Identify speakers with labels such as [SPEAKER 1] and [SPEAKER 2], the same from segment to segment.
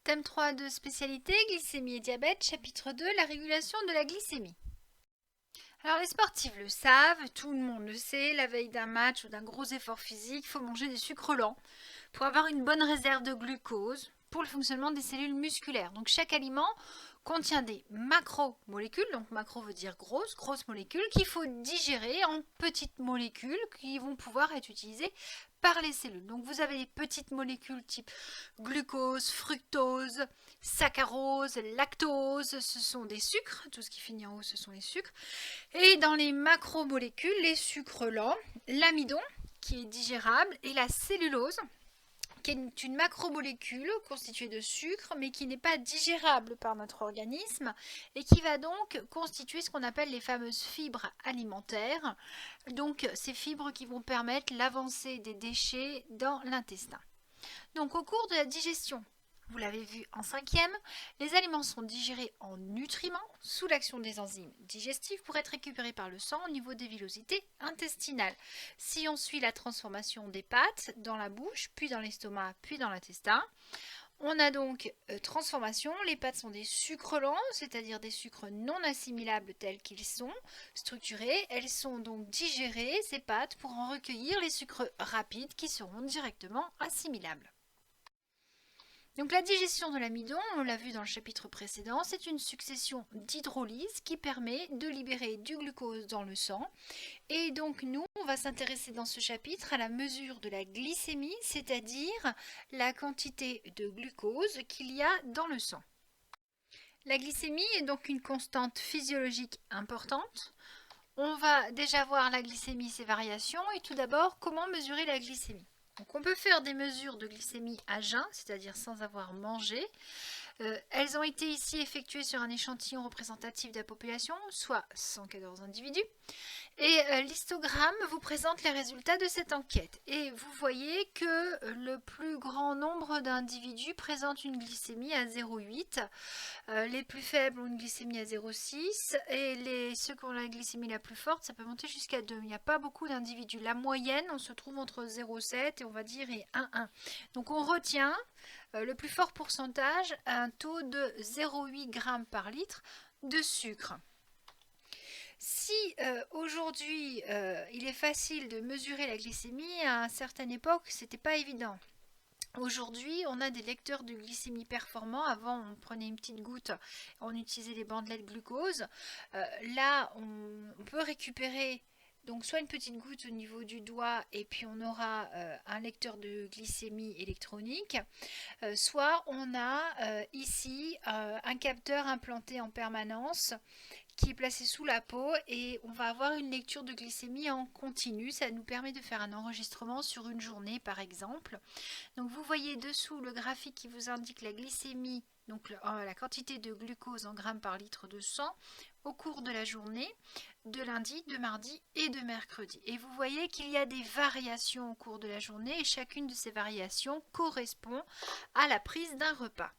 [SPEAKER 1] Thème 3 de spécialité, glycémie et diabète, chapitre 2, la régulation de la glycémie. Alors les sportifs le savent, tout le monde le sait, la veille d'un match ou d'un gros effort physique, il faut manger des sucres lents pour avoir une bonne réserve de glucose pour le fonctionnement des cellules musculaires. Donc chaque aliment contient des macromolécules, donc macro veut dire grosses molécules qu'il faut digérer en petites molécules qui vont pouvoir être utilisées par les cellules. Donc vous avez des petites molécules type glucose, fructose, saccharose, lactose, ce sont des sucres, tout ce qui finit en haut ce sont les sucres. Et dans les macromolécules, les sucres lents, l'amidon qui est digérable et la cellulose qui est une macromolécule constituée de sucre mais qui n'est pas digérable par notre organisme et qui va donc constituer ce qu'on appelle les fameuses fibres alimentaires, donc ces fibres qui vont permettre l'avancée des déchets dans l'intestin. Donc au cours de la digestion, vous l'avez vu en cinquième, les aliments sont digérés en nutriments sous l'action des enzymes digestives pour être récupérés par le sang au niveau des villosités intestinales. Si on suit la transformation des pâtes dans la bouche, puis dans l'estomac, puis dans l'intestin, on a donc transformation. Les pâtes sont des sucres lents, c'est-à-dire des sucres non assimilables tels qu'ils sont structurés. Elles sont donc digérées, ces pâtes, pour en recueillir les sucres rapides qui seront directement assimilables. Donc la digestion de l'amidon, on l'a vu dans le chapitre précédent, c'est une succession d'hydrolyses qui permet de libérer du glucose dans le sang. Et donc nous, on va s'intéresser dans ce chapitre à la mesure de la glycémie, c'est-à-dire la quantité de glucose qu'il y a dans le sang. La glycémie est donc une constante physiologique importante. On va déjà voir la glycémie, ses variations, et tout d'abord, comment mesurer la glycémie. Donc on peut faire des mesures de glycémie à jeun, c'est-à-dire sans avoir mangé. Elles ont été ici effectuées sur un échantillon représentatif de la population, soit 114 individus. Et l'histogramme vous présente les résultats de cette enquête. Et vous voyez que le plus grand nombre d'individus présentent une glycémie à 0,8. Les plus faibles ont une glycémie à 0,6. Et ceux qui ont la glycémie la plus forte, ça peut monter jusqu'à 2. Il n'y a pas beaucoup d'individus. La moyenne, on se trouve entre 0,7 et on va dire 1,1. Donc on retient le plus fort pourcentage, un taux de 0,8 g par litre de sucre. Si aujourd'hui il est facile de mesurer la glycémie, à une certaine époque c'était pas évident. Aujourd'hui, on a des lecteurs de glycémie performants. Avant, on prenait une petite goutte, on utilisait des bandelettes glucose. Là, on peut récupérer donc soit une petite goutte au niveau du doigt et puis on aura un lecteur de glycémie électronique, soit on a ici un capteur implanté en permanence qui est placé sous la peau et on va avoir une lecture de glycémie en continu. Ça nous permet de faire un enregistrement sur une journée par exemple. Donc vous voyez dessous le graphique qui vous indique la glycémie, donc la quantité de glucose en grammes par litre de sang au cours de la journée, de lundi, de mardi et de mercredi. Et vous voyez qu'il y a des variations au cours de la journée et chacune de ces variations correspond à la prise d'un repas.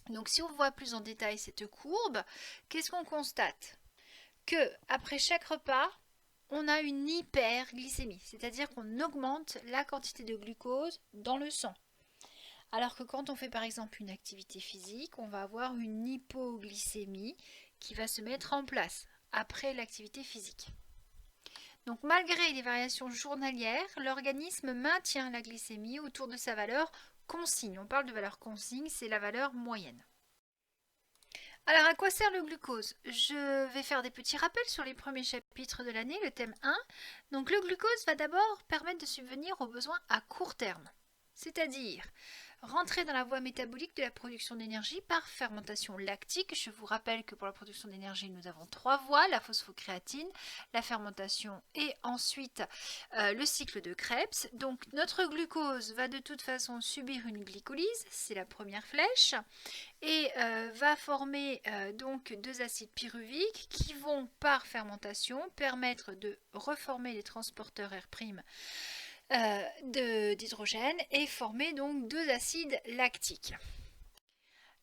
[SPEAKER 1] Donc si on voit plus en détail cette courbe, qu'est-ce qu'on constate? Que après chaque repas, on a une hyperglycémie, c'est-à-dire qu'on augmente la quantité de glucose dans le sang. Alors que quand on fait par exemple une activité physique, on va avoir une hypoglycémie qui va se mettre en place après l'activité physique. Donc malgré les variations journalières, l'organisme maintient la glycémie autour de sa valeur consigne. On parle de valeur consigne, c'est la valeur moyenne. Alors, à quoi sert le glucose? Je vais faire des petits rappels sur les premiers chapitres de l'année, le thème 1. Donc, le glucose va d'abord permettre de subvenir aux besoins à court terme, c'est-à-dire rentrer dans la voie métabolique de la production d'énergie par fermentation lactique. Je vous rappelle que pour la production d'énergie, nous avons 3 voies, la phosphocréatine, la fermentation et ensuite le cycle de Krebs. Donc notre glucose va de toute façon subir une glycolyse, c'est la première flèche, et va former donc 2 acides pyruviques qui vont par fermentation permettre de reformer les transporteurs R' d'hydrogène et former donc 2 acides lactiques.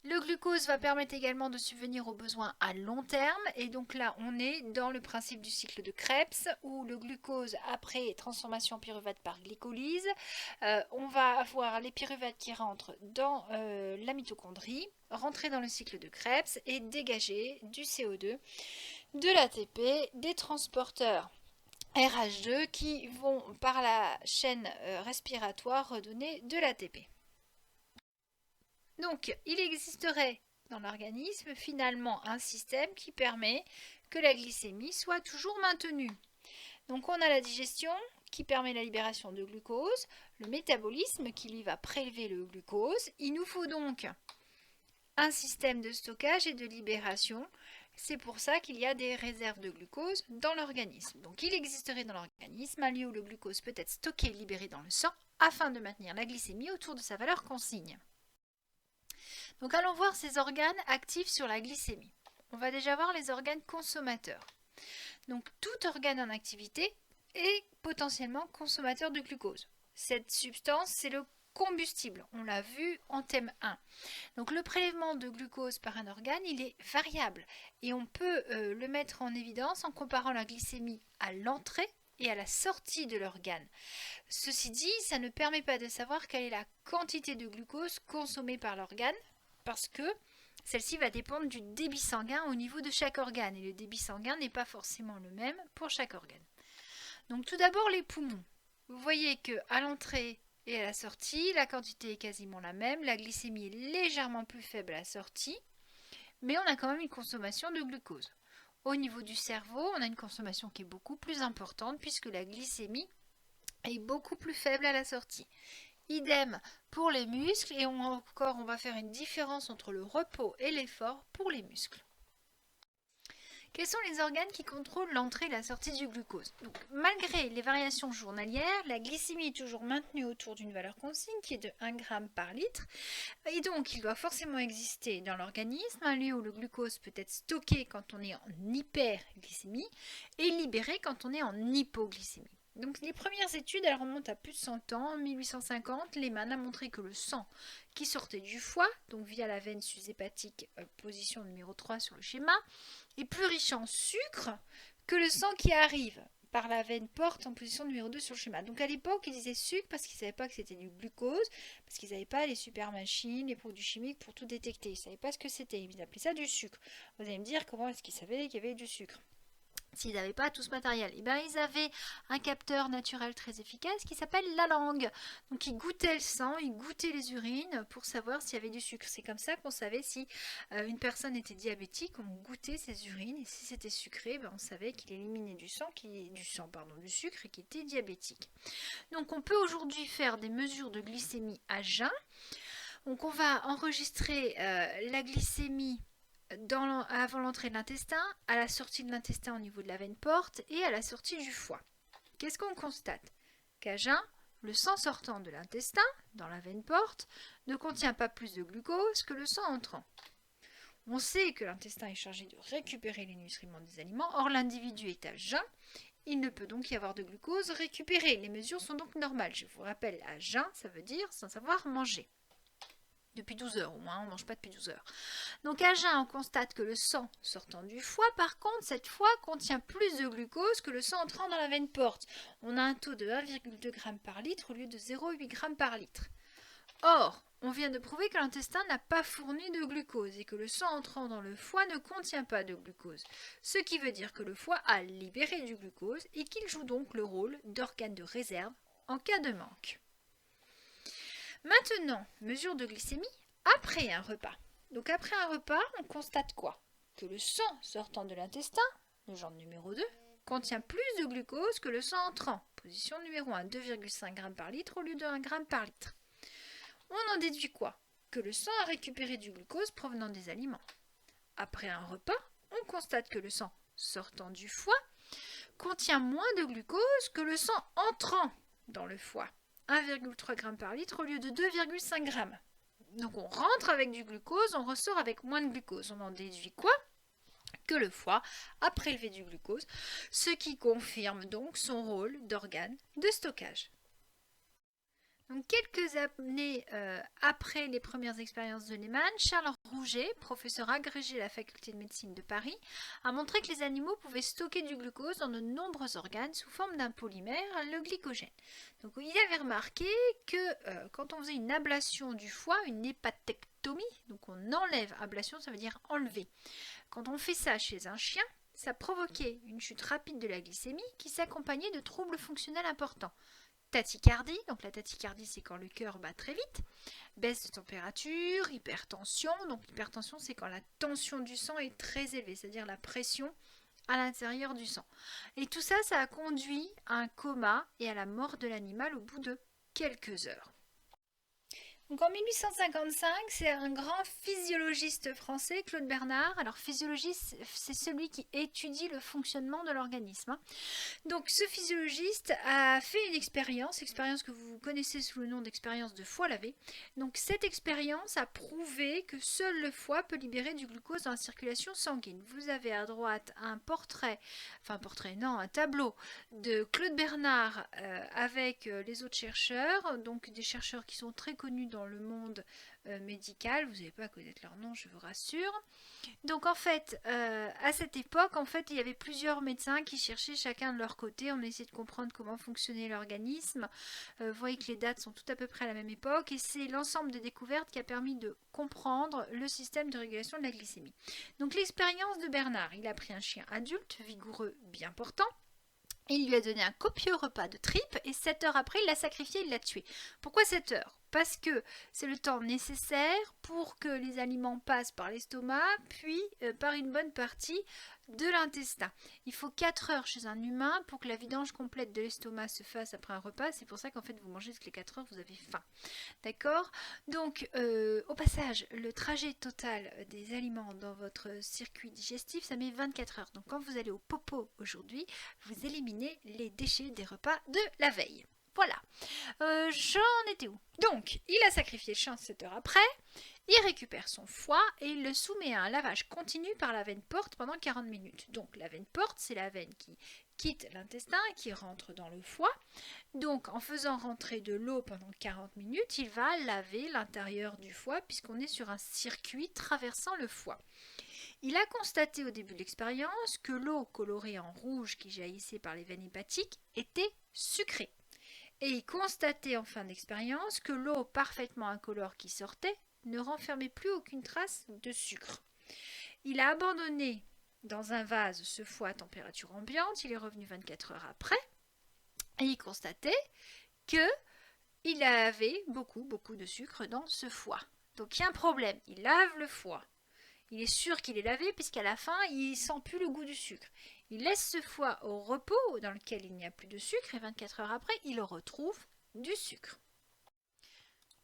[SPEAKER 1] Le glucose va permettre également de subvenir aux besoins à long terme et donc là on est dans le principe du cycle de Krebs où le glucose après transformation en pyruvate par glycolyse, on va avoir les pyruvates qui rentrent dans la mitochondrie, rentrer dans le cycle de Krebs et dégager du CO2, de l'ATP, des transporteurs RH2 qui vont par la chaîne respiratoire redonner de l'ATP. Donc, il existerait dans l'organisme finalement un système qui permet que la glycémie soit toujours maintenue. Donc, on a la digestion qui permet la libération de glucose, le métabolisme qui lui va prélever le glucose. Il nous faut donc un système de stockage et de libération. C'est pour ça qu'il y a des réserves de glucose dans l'organisme. Donc, il existerait dans l'organisme un lieu où le glucose peut être stocké et libéré dans le sang afin de maintenir la glycémie autour de sa valeur consigne. Donc allons voir ces organes actifs sur la glycémie. On va déjà voir les organes consommateurs. Donc tout organe en activité est potentiellement consommateur de glucose. Cette substance, c'est le combustible. On l'a vu en thème 1. Donc le prélèvement de glucose par un organe, il est variable et on peut le mettre en évidence en comparant la glycémie à l'entrée et à la sortie de l'organe. Ceci dit, ça ne permet pas de savoir quelle est la quantité de glucose consommée par l'organe, parce que celle-ci va dépendre du débit sanguin au niveau de chaque organe, et le débit sanguin n'est pas forcément le même pour chaque organe. Donc tout d'abord les poumons. Vous voyez qu'à l'entrée et à la sortie, la quantité est quasiment la même, la glycémie est légèrement plus faible à la sortie, mais on a quand même une consommation de glucose. Au niveau du cerveau, on a une consommation qui est beaucoup plus importante puisque la glycémie est beaucoup plus faible à la sortie. Idem pour les muscles et on va faire une différence entre le repos et l'effort pour les muscles. Quels sont les organes qui contrôlent l'entrée et la sortie du glucose? Donc, malgré les variations journalières, la glycémie est toujours maintenue autour d'une valeur consigne qui est de 1 g par litre. Et donc, il doit forcément exister dans l'organisme un lieu où le glucose peut être stocké quand on est en hyperglycémie et libéré quand on est en hypoglycémie. Donc les premières études, elles remontent à plus de 100 ans. En 1850, Lehmann a montré que le sang qui sortait du foie, donc via la veine sus-hépatique, position numéro 3 sur le schéma, est plus riche en sucre que le sang qui arrive par la veine porte en position numéro 2 sur le schéma. Donc à l'époque, ils disaient sucre parce qu'ils ne savaient pas que c'était du glucose, parce qu'ils n'avaient pas les super machines, les produits chimiques pour tout détecter. Ils ne savaient pas ce que c'était, ils appelaient ça du sucre. Vous allez me dire comment est-ce qu'ils savaient qu'il y avait du sucre? S'ils n'avaient pas tout ce matériel, ils avaient un capteur naturel très efficace qui s'appelle la langue. Donc ils goûtaient le sang, ils goûtaient les urines pour savoir s'il y avait du sucre. C'est comme ça qu'on savait si une personne était diabétique, on goûtait ses urines et si c'était sucré, on savait qu'il éliminait du sucre et qu'il était diabétique. Donc on peut aujourd'hui faire des mesures de glycémie à jeun. Donc on va enregistrer la glycémie avant l'entrée de l'intestin, à la sortie de l'intestin au niveau de la veine porte et à la sortie du foie. Qu'est-ce qu'on constate? Qu'à jeun, le sang sortant de l'intestin, dans la veine porte, ne contient pas plus de glucose que le sang entrant. On sait que l'intestin est chargé de récupérer les nutriments des aliments, or l'individu est à jeun, il ne peut donc y avoir de glucose récupéré. Les mesures sont donc normales. Je vous rappelle, à jeun, ça veut dire sans savoir manger. Depuis 12 heures au moins, on ne mange pas depuis 12 heures. Donc à jeun, on constate que le sang sortant du foie, par contre, cette fois contient plus de glucose que le sang entrant dans la veine porte. On a un taux de 1,2 g par litre au lieu de 0,8 g par litre. Or, on vient de prouver que l'intestin n'a pas fourni de glucose et que le sang entrant dans le foie ne contient pas de glucose. Ce qui veut dire que le foie a libéré du glucose et qu'il joue donc le rôle d'organe de réserve en cas de manque. Maintenant, mesure de glycémie après un repas. Donc après un repas, on constate quoi? Que le sang sortant de l'intestin, le genre numéro 2, contient plus de glucose que le sang entrant, position numéro 1, 2,5 g par litre au lieu de 1 g par litre. On en déduit quoi? Que le sang a récupéré du glucose provenant des aliments. Après un repas, on constate que le sang sortant du foie contient moins de glucose que le sang entrant dans le foie. 1,3 g par litre au lieu de 2,5 g. Donc on rentre avec du glucose, on ressort avec moins de glucose. On en déduit quoi? Que le foie a prélevé du glucose, ce qui confirme donc son rôle d'organe de stockage. Donc, quelques années après les premières expériences de Lehmann, Charles Rouget, professeur agrégé à la faculté de médecine de Paris, a montré que les animaux pouvaient stocker du glucose dans de nombreux organes sous forme d'un polymère, le glycogène. Donc, il avait remarqué que quand on faisait une ablation du foie, une hépatectomie, donc on enlève, ablation ça veut dire enlever, quand on fait ça chez un chien, ça provoquait une chute rapide de la glycémie qui s'accompagnait de troubles fonctionnels importants. Tachycardie, donc la tachycardie c'est quand le cœur bat très vite, baisse de température, hypertension, donc l'hypertension c'est quand la tension du sang est très élevée, c'est-à-dire la pression à l'intérieur du sang. Et tout ça, ça a conduit à un coma et à la mort de l'animal au bout de quelques heures. Donc en 1855, c'est un grand physiologiste français, Claude Bernard. Alors physiologiste, c'est celui qui étudie le fonctionnement de l'organisme. Donc ce physiologiste a fait une expérience que vous connaissez sous le nom d'expérience de foie lavé. Donc cette expérience a prouvé que seul le foie peut libérer du glucose dans la circulation sanguine. Vous avez à droite un tableau de Claude Bernard avec les autres chercheurs, donc des chercheurs qui sont très connus dans le monde médical. Vous n'allez pas connaître leur nom, je vous rassure. Donc en fait, à cette époque, il y avait plusieurs médecins qui cherchaient chacun de leur côté. On essayait de comprendre comment fonctionnait l'organisme. Vous voyez que les dates sont toutes à peu près à la même époque et c'est l'ensemble des découvertes qui a permis de comprendre le système de régulation de la glycémie. Donc l'expérience de Bernard, il a pris un chien adulte, vigoureux, bien portant. Il lui a donné un copieux repas de tripes et 7 heures après, il l'a sacrifié, il l'a tué. Pourquoi 7 heures? Parce que c'est le temps nécessaire pour que les aliments passent par l'estomac, puis par une bonne partie de l'intestin. Il faut 4 heures chez un humain pour que la vidange complète de l'estomac se fasse après un repas. C'est pour ça qu'en fait, vous mangez toutes les 4 heures, vous avez faim. D'accord? Donc, au passage, le trajet total des aliments dans votre circuit digestif, ça met 24 heures. Donc, quand vous allez au popo aujourd'hui, vous éliminez les déchets des repas de la veille. Voilà. J'en étais où? Donc, il a sacrifié le chien 7 heures après, il récupère son foie et il le soumet à un lavage continu par la veine porte pendant 40 minutes. Donc, la veine porte, c'est la veine qui quitte l'intestin, qui rentre dans le foie. Donc, en faisant rentrer de l'eau pendant 40 minutes, il va laver l'intérieur du foie puisqu'on est sur un circuit traversant le foie. Il a constaté au début de l'expérience que l'eau colorée en rouge qui jaillissait par les veines hépatiques était sucrée. Et il constatait en fin d'expérience que l'eau parfaitement incolore qui sortait ne renfermait plus aucune trace de sucre. Il a abandonné dans un vase ce foie à température ambiante, il est revenu 24 heures après, et il constatait qu'il avait beaucoup de sucre dans ce foie. Donc il y a un problème, il lave le foie. Il est sûr qu'il est lavé puisqu'à la fin, il ne sent plus le goût du sucre. Il laisse ce foie au repos dans lequel il n'y a plus de sucre et 24 heures après, il retrouve du sucre.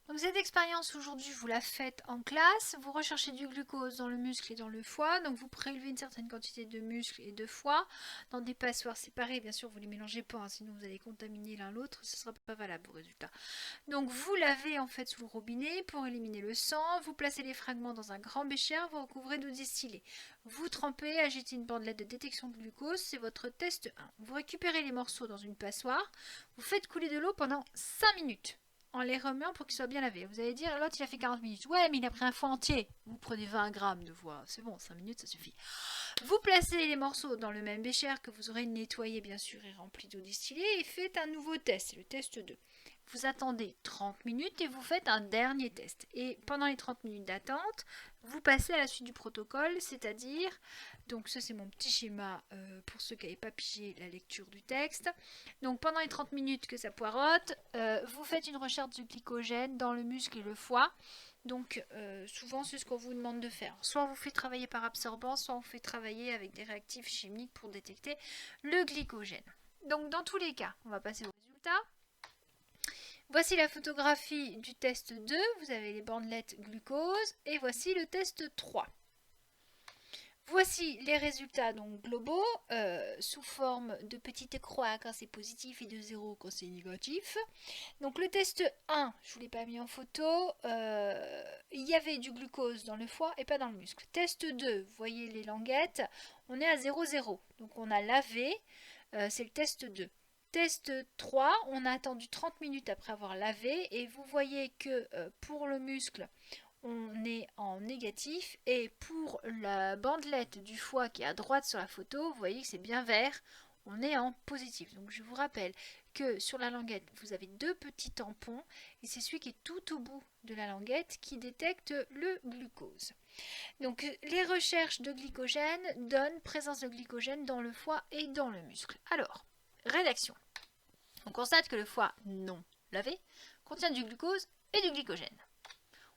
[SPEAKER 1] Donc cette expérience aujourd'hui, vous la faites en classe. Vous recherchez du glucose dans le muscle et dans le foie. Donc vous prélevez une certaine quantité de muscle et de foie dans des passoires séparées. Bien sûr, vous ne les mélangez pas, hein, sinon vous allez contaminer l'un l'autre. Ce ne sera pas valable au résultat. Donc vous lavez en fait sous le robinet pour éliminer le sang. Vous placez les fragments dans un grand bécher. Vous recouvrez d'eau distillée. Vous trempez, agitez une bandelette de détection de glucose. C'est votre test 1. Vous récupérez les morceaux dans une passoire. Vous faites couler de l'eau pendant 5 minutes. En les remuant pour qu'ils soient bien lavés. Vous allez dire, l'autre il a fait 40 minutes. Ouais, mais il a pris un foie entier. Vous prenez 20 grammes de foie. C'est bon, 5 minutes, ça suffit. Vous placez les morceaux dans le même bécher que vous aurez nettoyé, bien sûr, et rempli d'eau distillée. Et faites un nouveau test, le test 2. Vous attendez 30 minutes et vous faites un dernier test. Et pendant les 30 minutes d'attente, vous passez à la suite du protocole, c'est-à-dire, donc ça c'est mon petit schéma pour ceux qui n'avaient pas pigé la lecture du texte. Donc pendant les 30 minutes que ça poirote, vous faites une recherche de glycogène dans le muscle et le foie. Donc souvent c'est ce qu'on vous demande de faire. Soit on vous fait travailler par absorbant, soit on vous fait travailler avec des réactifs chimiques pour détecter le glycogène. Donc dans tous les cas, on va passer aux résultats. Voici la photographie du test 2, vous avez les bandelettes glucose et voici le test 3. Voici les résultats donc globaux sous forme de petites croix quand c'est positif et de 0 quand c'est négatif. Donc le test 1, je ne vous l'ai pas mis en photo, il y avait du glucose dans le foie et pas dans le muscle. Test 2, vous voyez les languettes, on est à 0,0. Donc on a lavé, c'est le test 2. Test 3, on a attendu 30 minutes après avoir lavé et vous voyez que pour le muscle, on est en négatif et pour la bandelette du foie qui est à droite sur la photo, vous voyez que c'est bien vert, on est en positif. Donc je vous rappelle que sur la languette, vous avez 2 petits tampons et c'est celui qui est tout au bout de la languette qui détecte le glucose. Donc les recherches de glycogène donnent présence de glycogène dans le foie et dans le muscle. Alors, rédaction. On constate que le foie non lavé contient du glucose et du glycogène.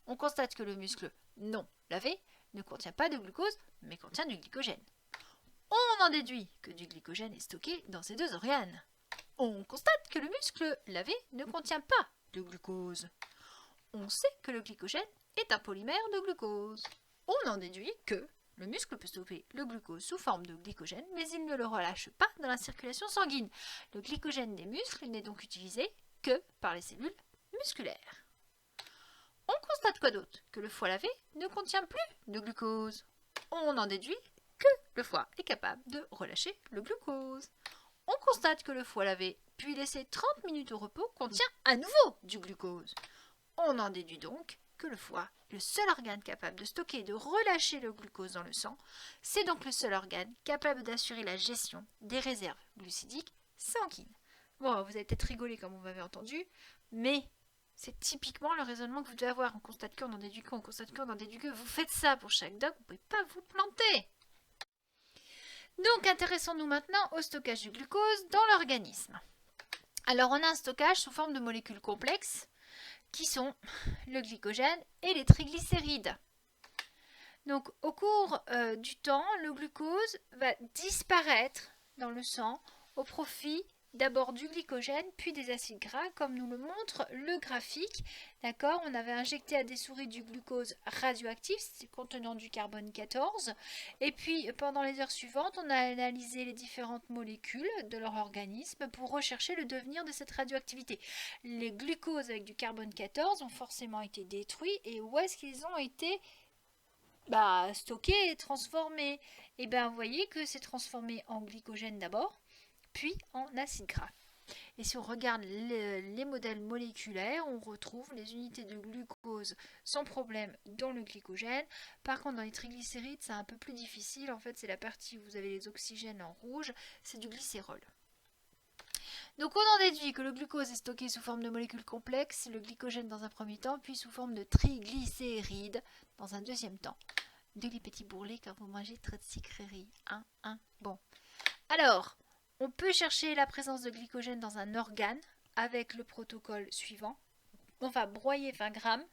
[SPEAKER 1] On constate que le muscle non lavé ne contient pas de glucose, mais contient du glycogène. On en déduit que du glycogène est stocké dans ces 2 organes. On constate que le muscle lavé ne contient pas de glucose. On sait que le glycogène est un polymère de glucose. On en déduit que le muscle peut stopper le glucose sous forme de glycogène, mais il ne le relâche pas dans la circulation sanguine. Le glycogène des muscles n'est donc utilisé que par les cellules musculaires. On constate quoi d'autre? Que le foie lavé ne contient plus de glucose. On en déduit que le foie est capable de relâcher le glucose. On constate que le foie lavé, puis laissé 30 minutes au repos, contient à nouveau du glucose. On en déduit donc que le foie est le seul organe capable de stocker et de relâcher le glucose dans le sang. C'est donc le seul organe capable d'assurer la gestion des réserves glucidiques sanguines. Bon, vous avez peut-être rigolé comme vous m'avez entendu, mais c'est typiquement le raisonnement que vous devez avoir. On constate qu'on en déduit qu'on, on constate qu'on en déduit que. Vous faites ça pour chaque dog, vous ne pouvez pas vous planter. Donc, intéressons-nous maintenant au stockage du glucose dans l'organisme. Alors, on a un stockage sous forme de molécules complexes qui sont le glycogène et les triglycérides. Donc, au cours du temps, le glucose va disparaître dans le sang au profit d'abord du glycogène, puis des acides gras, comme nous le montre le graphique. D'accord, on avait injecté à des souris du glucose radioactif, contenant du carbone 14. Et puis, pendant les heures suivantes, on a analysé les différentes molécules de leur organisme pour rechercher le devenir de cette radioactivité. Les glucoses avec du carbone 14 ont forcément été détruits. Et où est-ce qu'ils ont été stockés et transformés? Et bien, vous voyez que c'est transformé en glycogène d'abord, puis en acide gras. Et si on regarde les modèles moléculaires, on retrouve les unités de glucose sans problème dans le glycogène. Par contre, dans les triglycérides, c'est un peu plus difficile. En fait, c'est la partie où vous avez les oxygènes en rouge, c'est du glycérol. Donc, on en déduit que le glucose est stocké sous forme de molécules complexes, le glycogène dans un premier temps, puis sous forme de triglycérides dans un deuxième temps. De les petits bourrelets quand vous mangez trop de sucreries. Bon. Alors, on peut chercher la présence de glycogène dans un organe avec le protocole suivant. On va broyer 20 grammes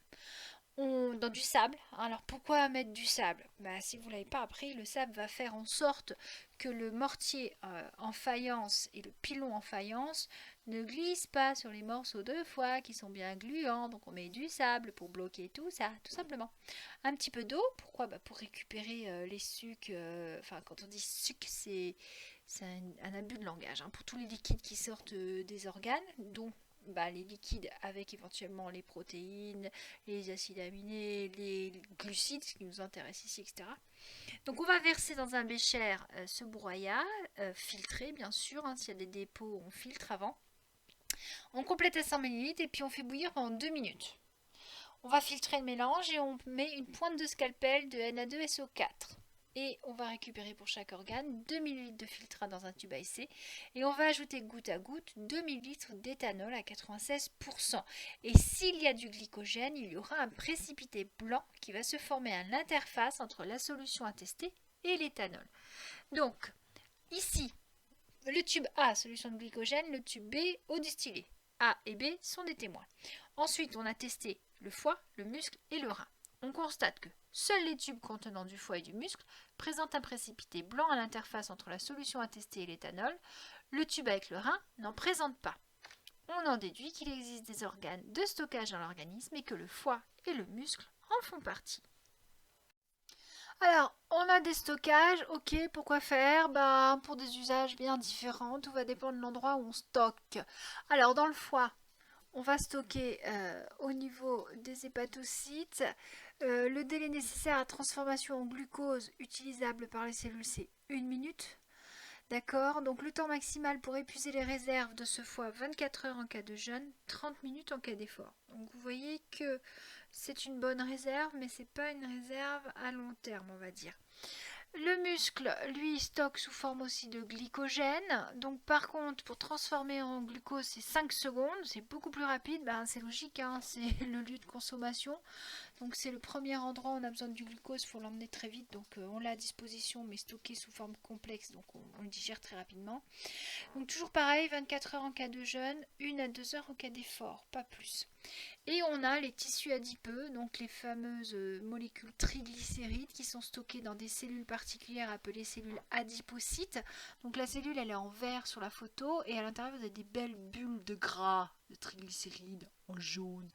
[SPEAKER 1] dans du sable. Alors pourquoi mettre du sable? Si vous ne l'avez pas appris, le sable va faire en sorte que le mortier en faïence et le pilon en faïence ne glissent pas sur les morceaux de foie qui sont bien gluants. Donc on met du sable pour bloquer tout ça, tout simplement. Un petit peu d'eau, pourquoi? Pour récupérer les sucs. Quand on dit suc, c'est un abus de langage. Pour tous les liquides qui sortent des organes, dont les liquides avec éventuellement les protéines, les acides aminés, les glucides, ce qui nous intéresse ici, etc. Donc on va verser dans un bécher ce broyat, filtré bien sûr, s'il y a des dépôts, on filtre avant. On complète à 100 ml et puis on fait bouillir pendant 2 minutes. On va filtrer le mélange et on met une pointe de scalpel de Na2SO4. Et on va récupérer pour chaque organe 2 ml de filtrat dans un tube à essai. Et on va ajouter goutte à goutte 2 ml d'éthanol à 96%. Et s'il y a du glycogène, il y aura un précipité blanc qui va se former à l'interface entre la solution à tester et l'éthanol. Donc, ici, le tube A, solution de glycogène, le tube B, eau distillée. A et B sont des témoins. Ensuite, on a testé le foie, le muscle et le rein. On constate que seuls les tubes contenant du foie et du muscle présentent un précipité blanc à l'interface entre la solution à tester et l'éthanol. Le tube avec le rein n'en présente pas. On en déduit qu'il existe des organes de stockage dans l'organisme et que le foie et le muscle en font partie. Alors, on a des stockages, ok, pourquoi faire? Pour des usages bien différents, tout va dépendre de l'endroit où on stocke. Alors, dans le foie, on va stocker au niveau des hépatocytes. Le délai nécessaire à transformation en glucose utilisable par les cellules, c'est 1 minute. D'accord, donc le temps maximal pour épuiser les réserves de ce foie, 24 heures en cas de jeûne, 30 minutes en cas d'effort. Donc vous voyez que c'est une bonne réserve, mais c'est pas une réserve à long terme, on va dire. Le muscle, lui, stocke sous forme aussi de glycogène. Donc par contre, pour transformer en glucose, c'est 5 secondes. C'est beaucoup plus rapide. C'est logique, hein, c'est le lieu de consommation. Donc c'est le premier endroit où on a besoin du glucose, il faut l'emmener très vite. Donc on l'a à disposition, mais stocké sous forme complexe. Donc on le digère très rapidement. Donc toujours pareil, 24 heures en cas de jeûne, 1 à 2 heures en cas d'effort, pas plus. Et on a les tissus adipeux, donc les fameuses molécules triglycérides qui sont stockées dans des cellules particulières appelées cellules adipocytes. Donc la cellule elle est en vert sur la photo et à l'intérieur vous avez des belles bulles de gras, de triglycérides en jaune.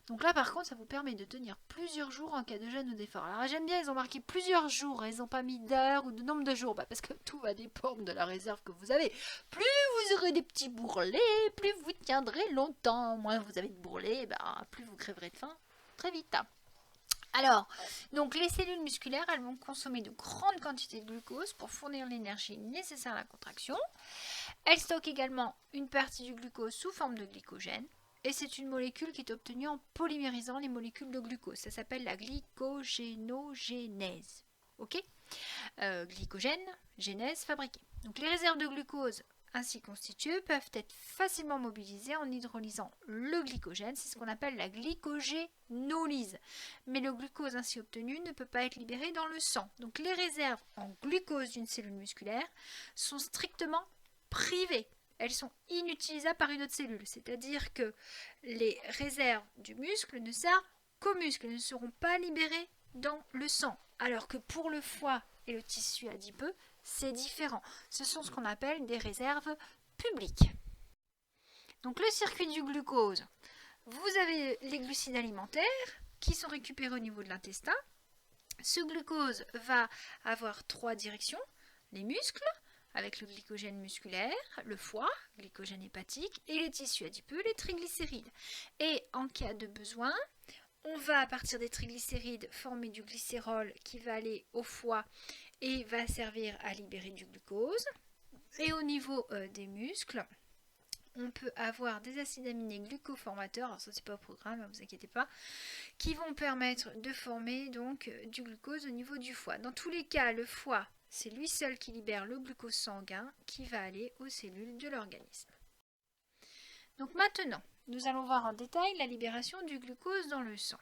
[SPEAKER 1] Donc là par contre ça vous permet de tenir plusieurs jours en cas de jeûne ou d'effort. Alors j'aime bien, ils ont marqué plusieurs jours, ils n'ont pas mis d'heures ou de nombre de jours, parce que tout va dépendre de la réserve que vous avez. Plus vous aurez des petits bourrelets, plus vous tiendrez longtemps. Moins vous avez de bourrelets, plus vous crèverez de faim très vite. Alors, donc les cellules musculaires, elles vont consommer de grandes quantités de glucose pour fournir l'énergie nécessaire à la contraction. Elles stockent également une partie du glucose sous forme de glycogène. Et c'est une molécule qui est obtenue en polymérisant les molécules de glucose. Ça s'appelle la glycogénogénèse. Ok, glycogène, génèse, fabriquée. Donc les réserves de glucose ainsi constituées peuvent être facilement mobilisées en hydrolysant le glycogène. C'est ce qu'on appelle la glycogénolyse. Mais le glucose ainsi obtenu ne peut pas être libéré dans le sang. Donc les réserves en glucose d'une cellule musculaire sont strictement privées. Elles sont inutilisables par une autre cellule. C'est-à-dire que les réserves du muscle ne servent qu'au muscle. Elles ne seront pas libérées dans le sang. Alors que pour le foie et le tissu adipeux, c'est différent. Ce sont ce qu'on appelle des réserves publiques. Donc le circuit du glucose, vous avez les glucides alimentaires qui sont récupérés au niveau de l'intestin. Ce glucose va avoir 3 directions, les muscles, avec le glycogène musculaire, le foie, glycogène hépatique, et les tissus adipeux, les triglycérides. Et en cas de besoin, on va à partir des triglycérides former du glycérol qui va aller au foie et va servir à libérer du glucose. Et au niveau des muscles, on peut avoir des acides aminés glucoformateurs, alors ça c'est pas au programme, ne vous inquiétez pas, qui vont permettre de former donc du glucose au niveau du foie. Dans tous les cas, le foie, c'est lui seul qui libère le glucose sanguin qui va aller aux cellules de l'organisme. Donc maintenant, nous allons voir en détail la libération du glucose dans le sang.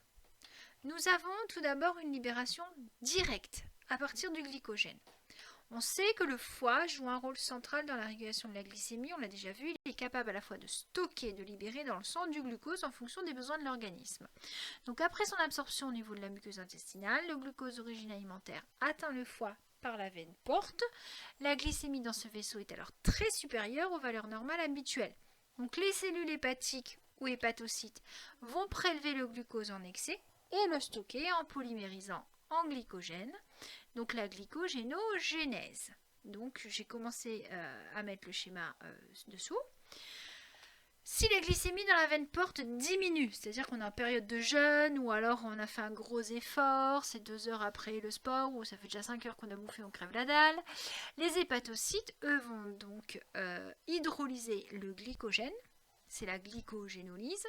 [SPEAKER 1] Nous avons tout d'abord une libération directe à partir du glycogène. On sait que le foie joue un rôle central dans la régulation de la glycémie, on l'a déjà vu, il est capable à la fois de stocker et de libérer dans le sang du glucose en fonction des besoins de l'organisme. Donc après son absorption au niveau de la muqueuse intestinale, le glucose d'origine alimentaire atteint le foie par la veine porte. La glycémie dans ce vaisseau est alors très supérieure aux valeurs normales habituelles. Donc les cellules hépatiques ou hépatocytes vont prélever le glucose en excès et le stocker en polymérisant en glycogène, donc la glycogénogénèse. Donc j'ai commencé à mettre le schéma dessous. Si la glycémie dans la veine porte diminue, c'est-à-dire qu'on est en période de jeûne ou alors on a fait un gros effort, c'est 2 heures après le sport ou ça fait déjà 5 heures qu'on a bouffé, on crève la dalle, les hépatocytes, eux, vont donc hydrolyser le glycogène, c'est la glycogénolyse,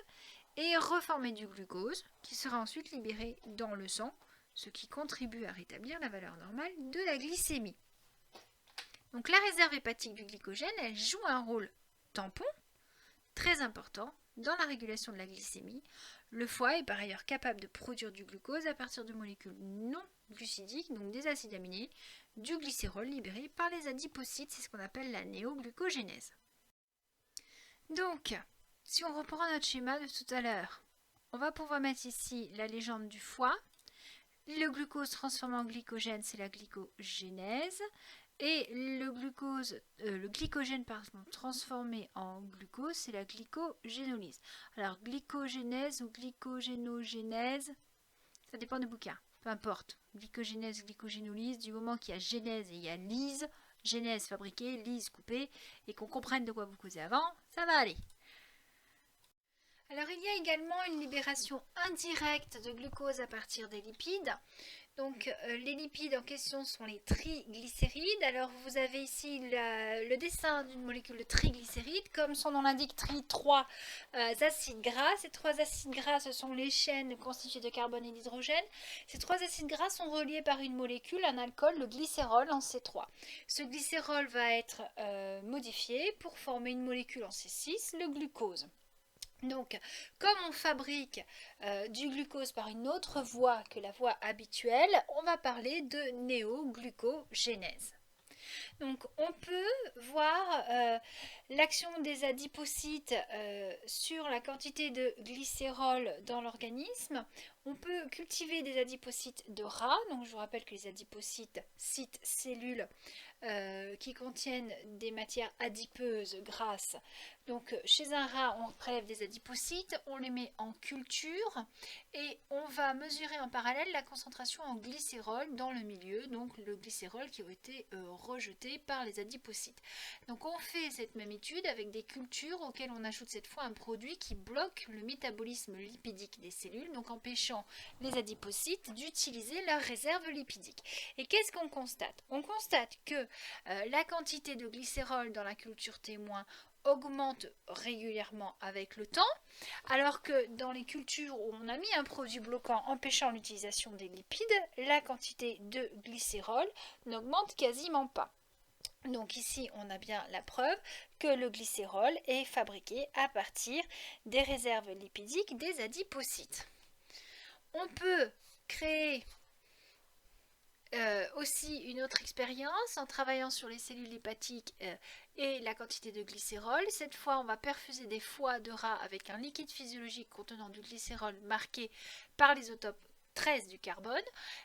[SPEAKER 1] et reformer du glucose qui sera ensuite libéré dans le sang, ce qui contribue à rétablir la valeur normale de la glycémie. Donc la réserve hépatique du glycogène, elle joue un rôle tampon très important dans la régulation de la glycémie. Le foie est par ailleurs capable de produire du glucose à partir de molécules non glucidiques, donc des acides aminés, du glycérol libéré par les adipocytes, c'est ce qu'on appelle la néoglucogénèse. Donc, si on reprend notre schéma de tout à l'heure, on va pouvoir mettre ici la légende du foie. Le glucose transformé en glycogène, c'est la glycogénèse. Et le glycogène transformé en glucose, c'est la glycogénolyse. Alors, glycogénèse ou glycogénogénèse, ça dépend du bouquin, peu importe. Glycogénèse, glycogénolyse, du moment qu'il y a génèse et il y a lyse, génèse fabriquée, lyse coupée, et qu'on comprenne de quoi vous causez avant, ça va aller. Alors il y a également une libération indirecte de glucose à partir des lipides. Donc les lipides en question sont les triglycérides. Alors vous avez ici le dessin d'une molécule de triglycérides. Comme son nom l'indique, trois acides gras. Ces trois acides gras, ce sont les chaînes constituées de carbone et d'hydrogène. Ces trois acides gras sont reliés par une molécule, un alcool, le glycérol en C3. Ce glycérol va être modifié pour former une molécule en C6, le glucose. Donc, comme on fabrique du glucose par une autre voie que la voie habituelle, on va parler de néoglucogénèse. Donc, on peut voir l'action des adipocytes sur la quantité de glycérol dans l'organisme. On peut cultiver des adipocytes de rat. Donc, je vous rappelle que les adipocytes, cytes, cellules, qui contiennent des matières adipeuses grasses. Donc chez un rat, on prélève des adipocytes, on les met en culture et on va mesurer en parallèle la concentration en glycérol dans le milieu, donc le glycérol qui a été rejeté par les adipocytes. Donc on fait cette même étude avec des cultures auxquelles on ajoute cette fois un produit qui bloque le métabolisme lipidique des cellules, donc empêchant les adipocytes d'utiliser leur réserve lipidique. Et qu'est-ce qu'on constate? On constate que la quantité de glycérol dans la culture témoin augmente régulièrement avec le temps, alors que dans les cultures où on a mis un produit bloquant empêchant l'utilisation des lipides, la quantité de glycérol n'augmente quasiment pas. Donc ici, on a bien la preuve que le glycérol est fabriqué à partir des réserves lipidiques des adipocytes. On peut créer aussi une autre expérience en travaillant sur les cellules hépatiques et la quantité de glycérol. Cette fois, on va perfuser des foies de rat avec un liquide physiologique contenant du glycérol marqué par l'isotope 13 du carbone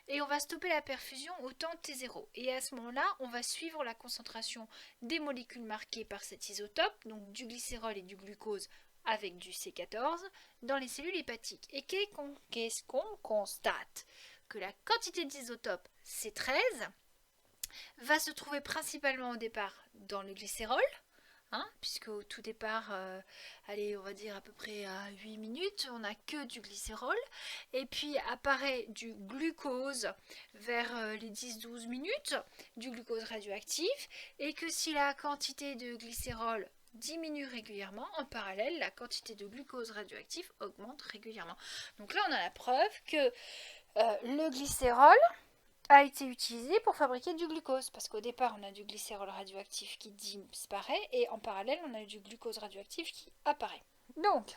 [SPEAKER 1] et on va stopper la perfusion au temps T0. Et à ce moment-là, on va suivre la concentration des molécules marquées par cet isotope, donc du glycérol et du glucose avec du C14 dans les cellules hépatiques. Et qu'est-ce qu'on constate? Que la quantité d'isotope C13 va se trouver principalement au départ dans le glycérol, puisque au tout départ, on va dire à peu près à 8 minutes, on n'a que du glycérol, et puis apparaît du glucose vers les 10-12 minutes, du glucose radioactif, et que si la quantité de glycérol diminue régulièrement, en parallèle, la quantité de glucose radioactif augmente régulièrement. Donc là, on a la preuve que le glycérol a été utilisé pour fabriquer du glucose, parce qu'au départ on a du glycérol radioactif qui disparaît et en parallèle on a du glucose radioactif qui apparaît. Donc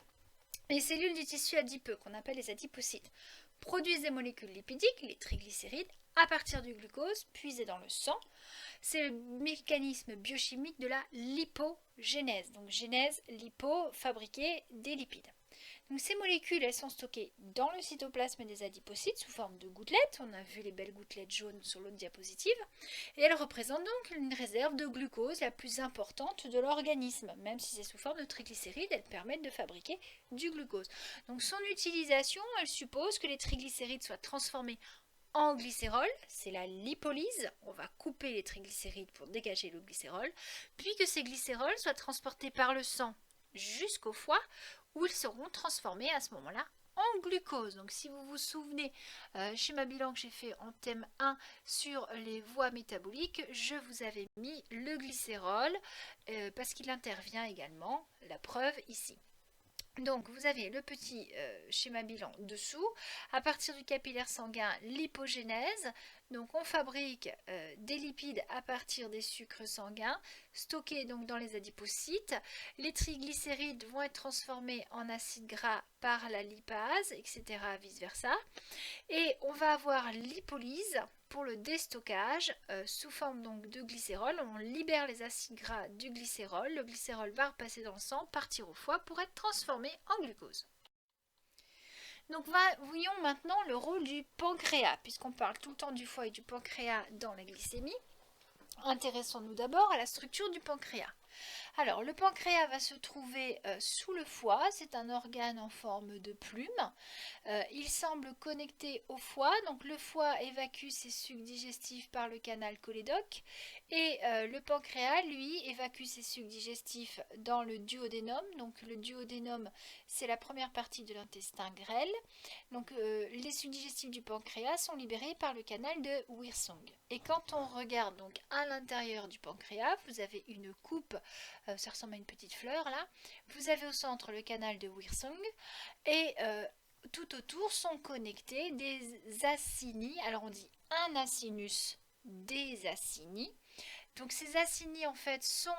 [SPEAKER 1] les cellules du tissu adipeux qu'on appelle les adipocytes produisent des molécules lipidiques, les triglycérides, à partir du glucose puisé dans le sang. C'est le mécanisme biochimique de la lipogénèse, donc génèse lipo, fabriquer des lipides. Donc ces molécules, elles sont stockées dans le cytoplasme des adipocytes sous forme de gouttelettes. On a vu les belles gouttelettes jaunes sur l'autre diapositive. Et elles représentent donc une réserve de glucose la plus importante de l'organisme. Même si c'est sous forme de triglycérides, elles permettent de fabriquer du glucose. Donc son utilisation, elle suppose que les triglycérides soient transformés en glycérol, c'est la lipolyse, on va couper les triglycérides pour dégager le glycérol, puis que ces glycérols soient transportés par le sang jusqu'au foie, où ils seront transformés à ce moment-là en glucose. Donc si vous vous souvenez, schéma bilan que j'ai fait en thème 1 sur les voies métaboliques, je vous avais mis le glycérol parce qu'il intervient également, la preuve ici. Donc vous avez le petit schéma bilan dessous. À partir du capillaire sanguin, l'hypogénèse. Donc on fabrique des lipides à partir des sucres sanguins stockés donc dans les adipocytes. Les triglycérides vont être transformés en acides gras par la lipase, etc. vice versa. Et on va avoir lipolyse pour le déstockage sous forme donc de glycérol. On libère les acides gras du glycérol. Le glycérol va repasser dans le sang, partir au foie pour être transformé en glucose. Donc voyons maintenant le rôle du pancréas, puisqu'on parle tout le temps du foie et du pancréas dans la glycémie. Intéressons-nous d'abord à la structure du pancréas. Alors, le pancréas va se trouver sous le foie, c'est un organe en forme de plume. Il semble connecté au foie, donc le foie évacue ses sucs digestifs par le canal cholédoque Et le pancréas, lui, évacue ses sucs digestifs dans le duodénum. Donc le duodénum, c'est la première partie de l'intestin grêle. Donc les sucs digestifs du pancréas sont libérés par le canal de Wirsung. Et quand on regarde donc à l'intérieur du pancréas, vous avez une coupe, ça ressemble à une petite fleur là. Vous avez au centre le canal de Wirsung et tout autour sont connectés des acini. Alors on dit un acinus, des acini. Donc ces acini en fait sont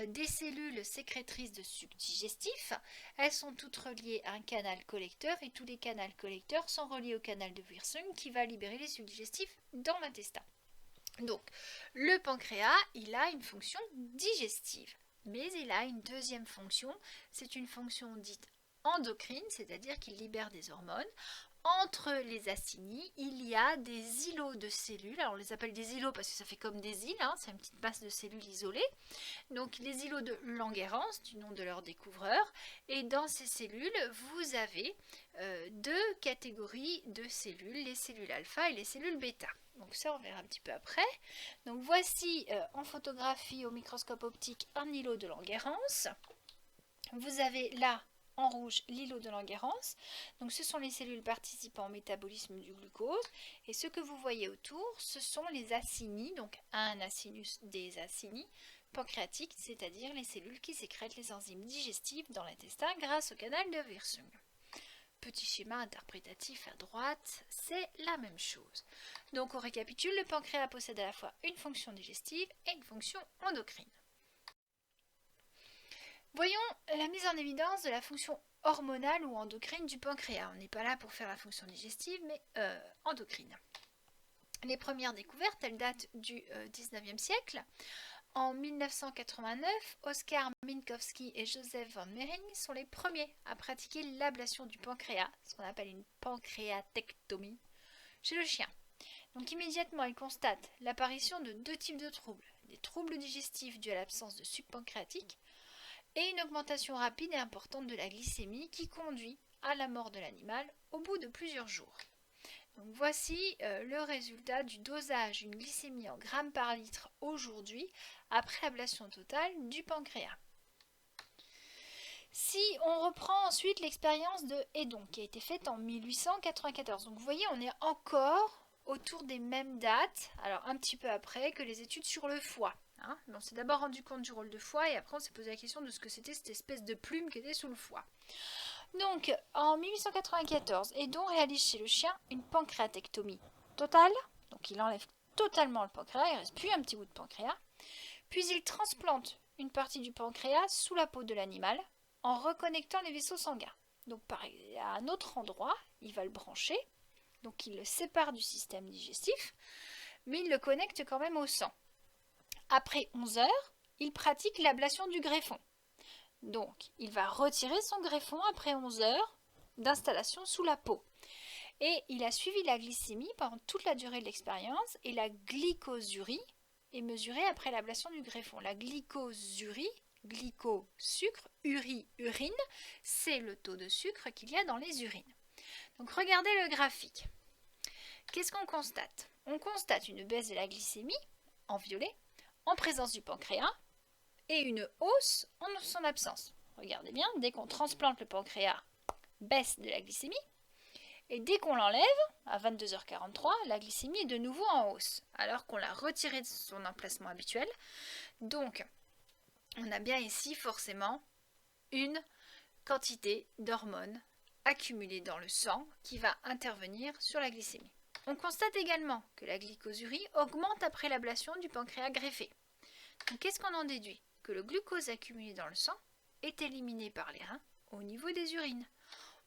[SPEAKER 1] des cellules sécrétrices de sucs digestifs. Elles sont toutes reliées à un canal collecteur et tous les canaux collecteurs sont reliés au canal de Wirsung qui va libérer les sucs digestifs dans l'intestin. Donc le pancréas, il a une fonction digestive, mais il a une deuxième fonction, c'est une fonction dite endocrine, c'est-à-dire qu'il libère des hormones. Entre les acini, il y a des îlots de cellules. Alors on les appelle des îlots parce que ça fait comme des îles, hein, c'est une petite masse de cellules isolées. Donc les îlots de Langerhans, du nom de leur découvreur. Et dans ces cellules, vous avez deux catégories de cellules, les cellules alpha et les cellules bêta. Donc ça on verra un petit peu après. Donc voici en photographie au microscope optique un îlot de Langerhans. Vous avez là en rouge l'îlot de Langerhans. Donc ce sont les cellules participant au métabolisme du glucose. Et ce que vous voyez autour, ce sont les acini, donc un acinus des acini pancréatiques, c'est-à-dire les cellules qui sécrètent les enzymes digestives dans l'intestin grâce au canal de Wirsung. Petit schéma interprétatif à droite, c'est la même chose. Donc on récapitule, le pancréas possède à la fois une fonction digestive et une fonction endocrine. Voyons la mise en évidence de la fonction hormonale ou endocrine du pancréas. On n'est pas là pour faire la fonction digestive, mais endocrine. Les premières découvertes, elles datent du 19e siècle. En 1989, Oskar Minkowski et Joseph von Mering sont les premiers à pratiquer l'ablation du pancréas, ce qu'on appelle une pancréatectomie, chez le chien. Donc immédiatement, ils constatent l'apparition de deux types de troubles. Des troubles digestifs dus à l'absence de suc pancréatique et une augmentation rapide et importante de la glycémie qui conduit à la mort de l'animal au bout de plusieurs jours. Donc voici le résultat du dosage d'une glycémie en grammes par litre aujourd'hui après l'ablation totale du pancréas. Si on reprend ensuite l'expérience de Hedon qui a été faite en 1894, donc vous voyez on est encore autour des mêmes dates, alors un petit peu après que les études sur le foie. Hein. On s'est d'abord rendu compte du rôle de foie et après on s'est posé la question de ce que c'était cette espèce de plume qui était sous le foie. Donc en 1894, Hedon réalise chez le chien une pancréatectomie totale, donc il enlève totalement le pancréas, il ne reste plus un petit bout de pancréas, puis il transplante une partie du pancréas sous la peau de l'animal en reconnectant les vaisseaux sanguins. Donc à un autre endroit, il va le brancher, donc il le sépare du système digestif, mais il le connecte quand même au sang. Après 11 heures, il pratique l'ablation du greffon. Donc, il va retirer son greffon après 11 heures d'installation sous la peau. Et il a suivi la glycémie pendant toute la durée de l'expérience et la glycosurie est mesurée après l'ablation du greffon. La glycosurie, glyco-sucre, urine, c'est le taux de sucre qu'il y a dans les urines. Donc, regardez le graphique. Qu'est-ce qu'on constate? On constate une baisse de la glycémie, en violet, en présence du pancréas, et une hausse en son absence. Regardez bien, dès qu'on transplante le pancréas, baisse de la glycémie, et dès qu'on l'enlève, à 22h43, la glycémie est de nouveau en hausse, alors qu'on l'a retirée de son emplacement habituel. Donc, on a bien ici forcément une quantité d'hormones accumulées dans le sang qui va intervenir sur la glycémie. On constate également que la glycosurie augmente après l'ablation du pancréas greffé. Donc, qu'est-ce qu'on en déduit? Que le glucose accumulé dans le sang est éliminé par les reins au niveau des urines.